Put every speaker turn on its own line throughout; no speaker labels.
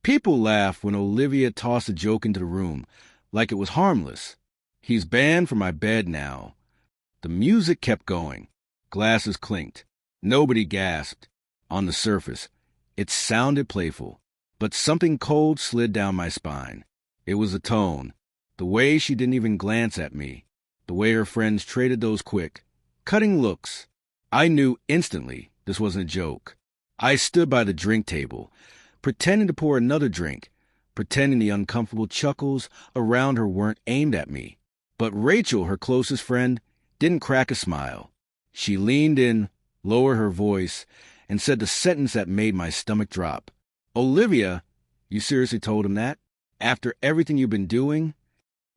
People laughed when Olivia tossed a joke into the room, like it was harmless. He's banned from my bed now. The music kept going. Glasses clinked. Nobody gasped. On the surface, it sounded playful, but something cold slid down my spine. It was the tone, the way she didn't even glance at me, the way her friends traded those quick, cutting looks. I knew instantly this wasn't a joke. I stood by the drink table, pretending to pour another drink, pretending the uncomfortable chuckles around her weren't aimed at me. But Rachel, her closest friend, didn't crack a smile. She leaned in, lowered her voice, and said the sentence that made my stomach drop. "Olivia, you seriously told him that? After everything you've been doing?"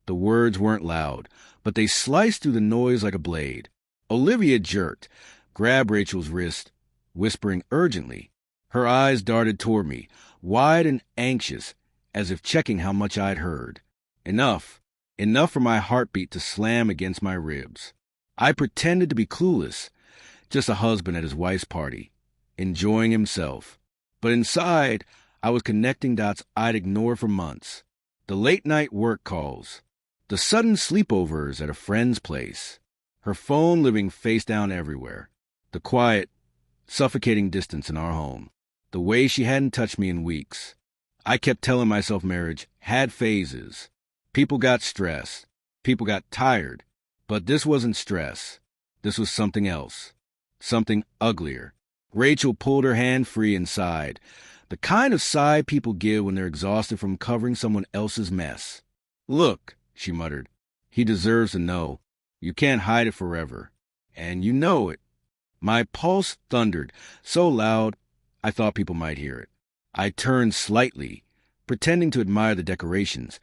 The words weren't loud, but they sliced through the noise like a blade. Olivia jerked, grabbed Rachel's wrist, whispering urgently. Her eyes darted toward me, wide and anxious, as if checking how much I'd heard. Enough. Enough for my heartbeat to slam against my ribs. I pretended to be clueless, just a husband at his wife's party, enjoying himself. But inside, I was connecting dots I'd ignored for months. The late-night work calls, the sudden sleepovers at a friend's place, her phone living face down everywhere, the quiet, suffocating distance in our home, the way she hadn't touched me in weeks. I kept telling myself marriage had phases. People got stressed. People got tired. But this wasn't stress. This was something else. Something uglier. Rachel pulled her hand free and sighed. The kind of sigh people give when they're exhausted from covering someone else's mess. "Look," she muttered, "he deserves to know. You can't hide it forever. And you know it." My pulse thundered, so loud I thought people might hear it. I turned slightly, pretending to admire the decorations,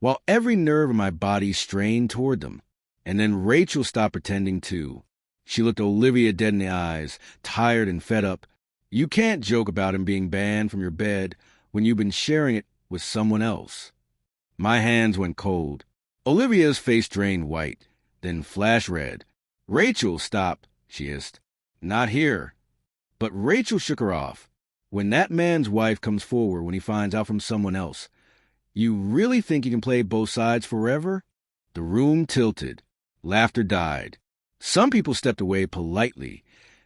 while every nerve in my body strained toward them. And then Rachel stopped pretending too. She looked Olivia dead in the eyes, tired and fed up. "You can't joke about him being banned from your bed when you've been sharing it with someone else." My hands went cold. Olivia's face drained white, then flashed red. "Rachel, stop," she hissed. "Not here." But Rachel shook her off. "When that man's wife comes forward when he finds out from someone else, you really think you can play both sides forever?" The room tilted. Laughter died. Some people stepped away politely,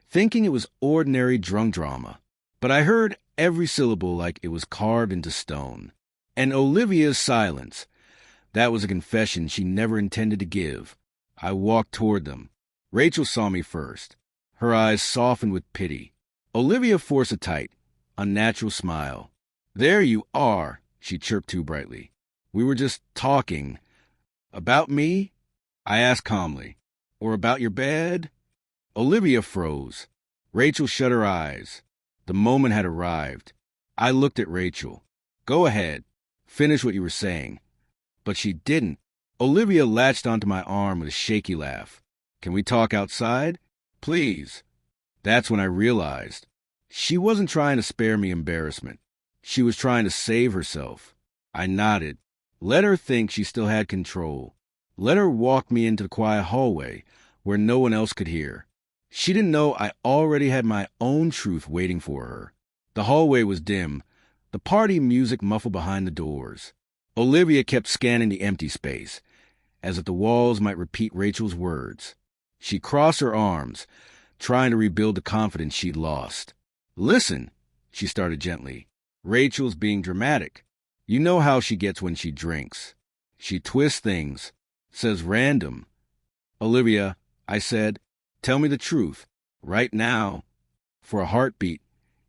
thinking it was ordinary drunk drama. But I heard every syllable like it was carved into stone. And Olivia's silence. That was a confession she never intended to give. I walked toward them. Rachel saw me first. Her eyes softened with pity. Olivia forced a tight, unnatural smile. "There you are," she chirped too brightly. "We were just talking." "About me?" I asked calmly. "Or about your bed?" Olivia froze. Rachel shut her eyes. The moment had arrived. I looked at Rachel. "Go ahead. Finish what you were saying." But she didn't. Olivia latched onto my arm with a shaky laugh. "Can we talk outside? Please." That's when I realized. She wasn't trying to spare me embarrassment. She was trying to save herself. I nodded. Let her think she still had control. Let her walk me into the quiet hallway where no one else could hear. She didn't know I already had my own truth waiting for her. The hallway was dim, the party music muffled behind the doors. Olivia kept scanning the empty space, as if the walls might repeat Rachel's words. She crossed her arms, trying to rebuild the confidence she'd lost. "Listen," she started gently. "Rachel's being dramatic. You know how she gets when she drinks. She twists things, says random." "Olivia," I said, "tell me the truth, right now." For a heartbeat,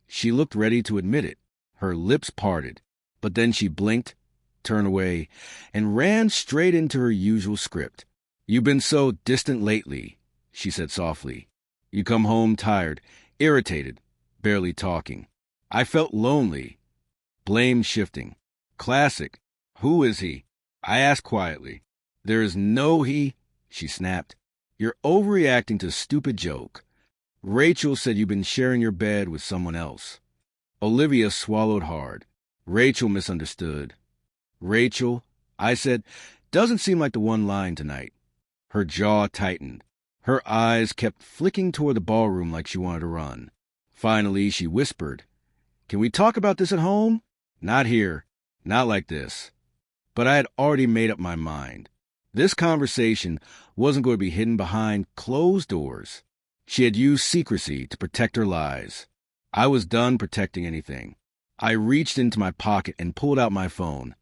she looked ready to admit it. Her lips parted, but then she blinked, turned away, and ran straight into her usual script. "You've been so distant lately," she said softly. "You come home tired, irritated, barely talking. I felt lonely." Blame shifting. "Classic. Who is he?" I asked quietly. "There is no he," she snapped. "You're overreacting to a stupid joke. Rachel said you've been sharing your bed with someone else." Olivia swallowed hard. Rachel misunderstood. "Rachel," I said, "doesn't seem like the one line tonight." Her jaw tightened. Her eyes kept flicking toward the ballroom like she wanted to run. Finally, she whispered, "Can we talk about this at home?" Not here. Not like this. But I had already made up my mind. This conversation wasn't going to be hidden behind closed doors. She had used secrecy to protect her lies. I was done protecting anything. I reached into my pocket and pulled out my phone.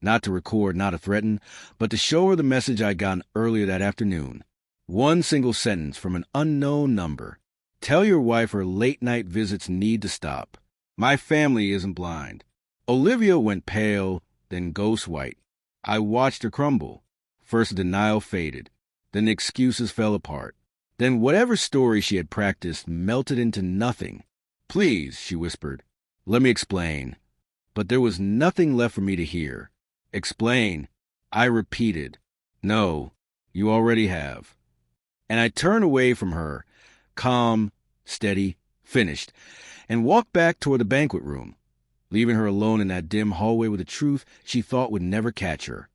Not to record, not to threaten, but to show her the message I'd gotten earlier that afternoon. One single sentence from an unknown number. Tell your wife her late-night visits need to stop. My family isn't blind. Olivia went pale, then ghost white. I watched her crumble. First denial faded. Then the excuses fell apart. Then whatever story she had practiced melted into nothing. Please, she whispered. Let me explain. But there was nothing left for me to hear. Explain. I repeated. No, you already have. And I turned away from her, calm, steady, finished, and walked back toward the banquet room, leaving her alone in that dim hallway with a truth she thought would never catch her.